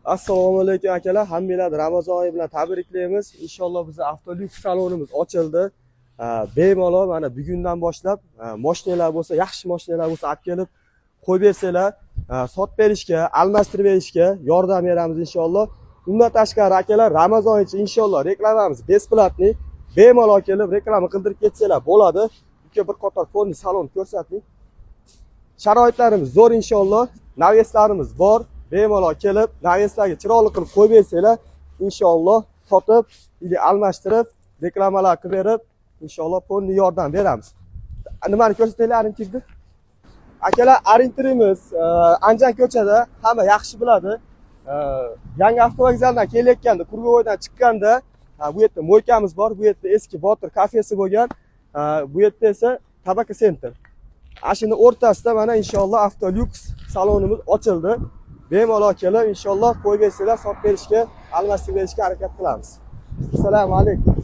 Assalomu alaykum akalar. Hammalarni Ramazon oyi bilan tabriklaymiz. Inshaalloh bizning avtolyuks salonimiz ochildi. Bemalol mana bugundan boshlab mashinalar bo'lsa, yaxshi mashinalar bo'lsa olib kelib qo'yib bersanglar, sotib berishga, almashtirib berishga yordam beramiz inshaalloh. Undan tashqari akalar, Ramazon ichi inshaalloh reklamamiz besplatniy. Bemalol kelib reklama qildirib ketsanglar bo'ladi. Ikki bir qator fonni salon ko'rsating. Sharoitlarimiz zo'r inshaalloh. Naveslarimiz bor. Bemalol kelib, naveslarga chiroyli qilib qo'yib bersanglar, inshaalloh sotib, yoki almashtirib, reklamalar qilib berib, inshaalloh fonni yordam beramiz. Nimani ko'rsataylar orientirni? Akalar, orientirimiz Anjan ko'chada, hamma yaxshi biladi. Yangi avtovokzaldan kelayotganda, Kurgovoydan chiqqanda, bu yerda mo'ykamiz bor, bu yerda eski Botir kafesi bo'lgan, bu yerda esa Tabaka Center. Ashuni o'rtasida mana inshaalloh avtolyuks salonimiz ochildi. Bemalol kelib inshaalloh qo'yib bersanglar, sotib berishga, almashtirib berishga harakat qilamiz. Assalomu alaykum.